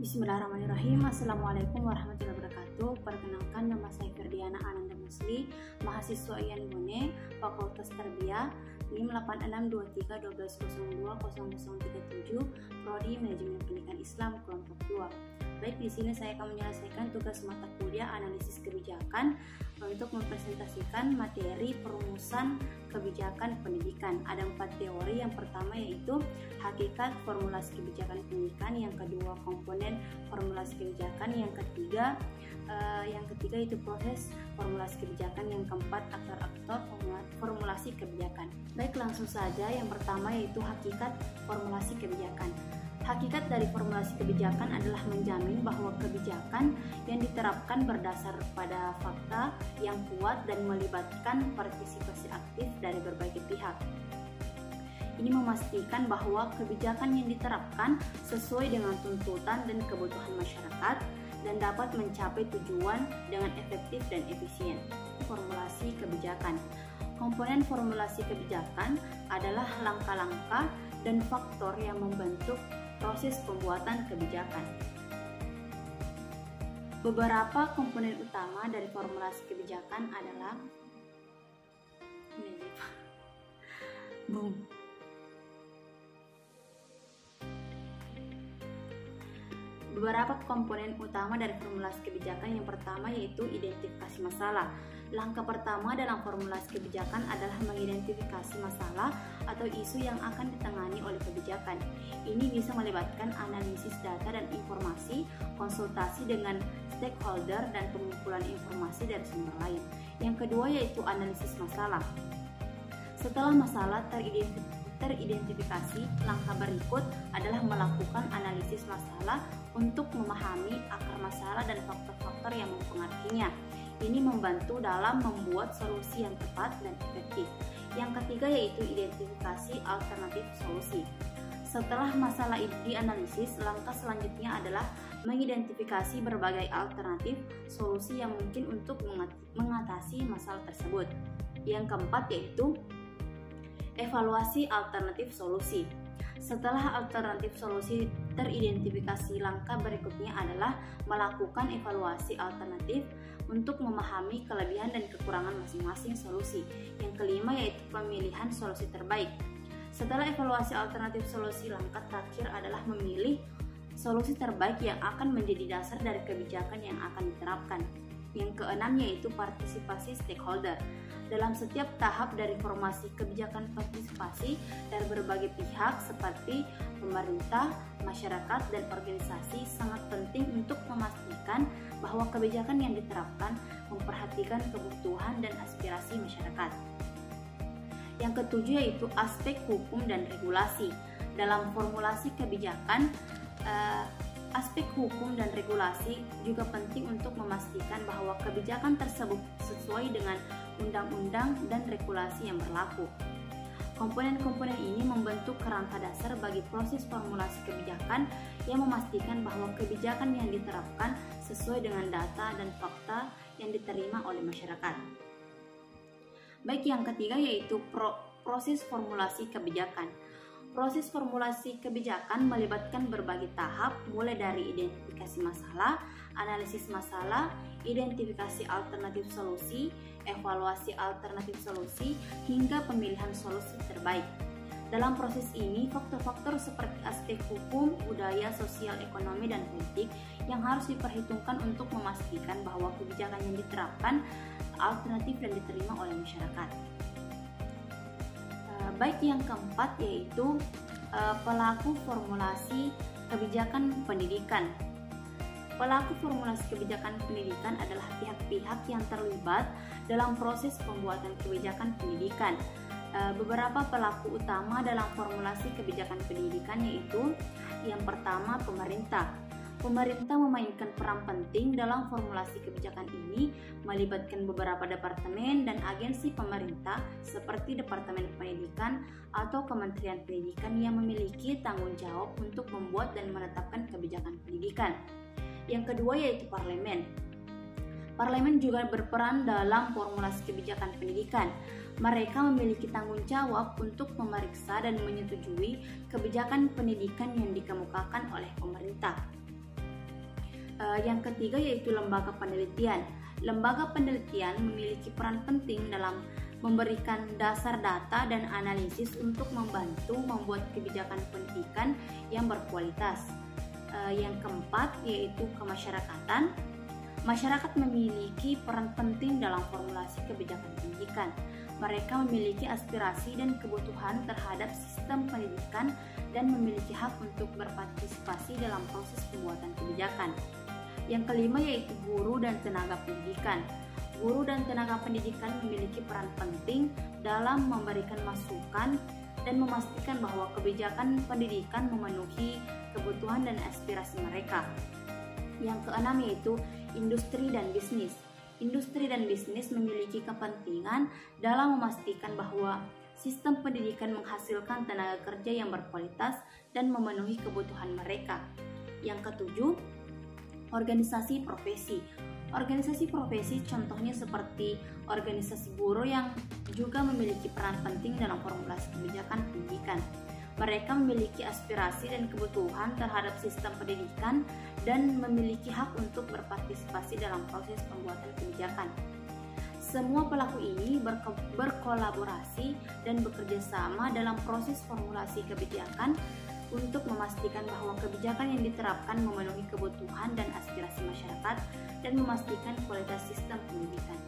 Bismillahirrahmanirrahim. Assalamualaikum warahmatullahi wabarakatuh. Perkenalkan, nama saya Ferdiana Ananda Musli, mahasiswa IAIN Bone, Fakultas Tarbiyah, NIM 862312020037, Prodi Manajemen Pendidikan Islam kelompok 2. Baik, di sini saya akan menyelesaikan tugas mata kuliah analisis kebijakan untuk mempresentasikan materi perumusan kebijakan pendidikan. Ada 4 teori. Yang pertama yaitu hakikat formulasi kebijakan pendidikan, yang kedua komponen formulasi kebijakan, yang ketiga itu proses formulasi kebijakan, yang keempat aktor-aktor formulasi kebijakan. Baik, langsung saja. Yang pertama yaitu hakikat formulasi kebijakan. Hakikat dari formulasi kebijakan adalah menjamin bahwa kebijakan yang diterapkan berdasar pada fakta yang kuat dan melibatkan partisipasi aktif dari berbagai pihak. Ini memastikan bahwa kebijakan yang diterapkan sesuai dengan tuntutan dan kebutuhan masyarakat dan dapat mencapai tujuan dengan efektif dan efisien. Formulasi kebijakan. Komponen formulasi kebijakan adalah langkah-langkah dan faktor yang membentuk proses pembuatan kebijakan. Beberapa komponen utama dari formulasi kebijakan adalah Beberapa komponen utama dari formulasi kebijakan. Yang pertama yaitu identifikasi masalah. Langkah pertama dalam formulasi kebijakan adalah mengidentifikasi masalah atau isu yang akan ditangani oleh kebijakan. Ini bisa melibatkan analisis data dan informasi, konsultasi dengan stakeholder, dan pengumpulan informasi dari sumber lain. Yang kedua yaitu analisis masalah. Setelah masalah teridentifikasi, langkah berikut adalah melakukan analisis masalah untuk memahami akar masalah dan faktor-faktor yang mempengaruhinya. Ini membantu dalam membuat solusi yang tepat dan efektif. Yang ketiga yaitu identifikasi alternatif solusi. Setelah masalah itu dianalisis, langkah selanjutnya adalah mengidentifikasi berbagai alternatif solusi yang mungkin untuk mengatasi masalah tersebut. Yang keempat yaitu evaluasi alternatif solusi. Setelah alternatif solusi teridentifikasi, langkah berikutnya adalah melakukan evaluasi alternatif untuk memahami kelebihan dan kekurangan masing-masing solusi. Yang kelima yaitu pemilihan solusi terbaik. Setelah evaluasi alternatif solusi, langkah terakhir adalah memilih solusi terbaik yang akan menjadi dasar dari kebijakan yang akan diterapkan. Yang keenam yaitu partisipasi stakeholder. Dalam setiap tahap dari formasi kebijakan, partisipasi dari berbagai pihak seperti pemerintah, masyarakat, dan organisasi sangat penting untuk memastikan bahwa kebijakan yang diterapkan memperhatikan kebutuhan dan aspirasi masyarakat. Yang ketujuh yaitu aspek hukum dan regulasi. Dalam formulasi kebijakan, aspek hukum dan regulasi juga penting untuk memastikan bahwa kebijakan tersebut sesuai dengan undang-undang dan regulasi yang berlaku. Komponen-komponen ini membentuk kerangka dasar bagi proses formulasi kebijakan yang memastikan bahwa kebijakan yang diterapkan sesuai dengan data dan fakta yang diterima oleh masyarakat. Baik, yang ketiga yaitu proses formulasi kebijakan. Proses formulasi kebijakan melibatkan berbagai tahap, mulai dari identifikasi masalah, analisis masalah, identifikasi alternatif solusi, evaluasi alternatif solusi, hingga pemilihan solusi terbaik. Dalam proses ini, faktor-faktor seperti aspek hukum, budaya, sosial, ekonomi, dan politik yang harus diperhitungkan untuk memastikan bahwa kebijakan yang diterapkan alternatif dan diterima oleh masyarakat. Baik, yang keempat yaitu pelaku formulasi kebijakan pendidikan. Pelaku formulasi kebijakan pendidikan adalah pihak-pihak yang terlibat dalam proses pembuatan kebijakan pendidikan. Beberapa pelaku utama dalam formulasi kebijakan pendidikan yaitu yang pertama pemerintah. Pemerintah memainkan peran penting dalam formulasi kebijakan ini, melibatkan beberapa departemen dan agensi pemerintah seperti Departemen Pendidikan atau Kementerian Pendidikan yang memiliki tanggung jawab untuk membuat dan menetapkan kebijakan pendidikan. Yang kedua yaitu parlemen. Parlemen juga berperan dalam formulasi kebijakan pendidikan. Mereka memiliki tanggung jawab untuk memeriksa dan menyetujui kebijakan pendidikan yang dikemukakan oleh pemerintah. Yang ketiga yaitu lembaga penelitian. Lembaga penelitian memiliki peran penting dalam memberikan dasar data dan analisis untuk membantu membuat kebijakan pendidikan yang berkualitas. Yang keempat yaitu kemasyarakatan. Masyarakat memiliki peran penting dalam formulasi kebijakan pendidikan. Mereka memiliki aspirasi dan kebutuhan terhadap sistem pendidikan dan memiliki hak untuk berpartisipasi dalam proses pembuatan kebijakan. Yang kelima yaitu guru dan tenaga pendidikan. Guru dan tenaga pendidikan memiliki peran penting dalam memberikan masukan dan memastikan bahwa kebijakan pendidikan memenuhi kebutuhan dan aspirasi mereka. Yang keenam yaitu industri dan bisnis. Industri dan bisnis memiliki kepentingan dalam memastikan bahwa sistem pendidikan menghasilkan tenaga kerja yang berkualitas dan memenuhi kebutuhan mereka. Yang ketujuh, organisasi profesi. Organisasi profesi contohnya seperti organisasi buruh yang juga memiliki peran penting dalam formulasi kebijakan pendidikan. Mereka memiliki aspirasi dan kebutuhan terhadap sistem pendidikan dan memiliki hak untuk berpartisipasi dalam proses pembuatan kebijakan. Semua pelaku ini berkolaborasi dan bekerja sama dalam proses formulasi kebijakan untuk memastikan bahwa kebijakan yang diterapkan memenuhi kebutuhan dan aspirasi masyarakat dan memastikan kualitas sistem pendidikan.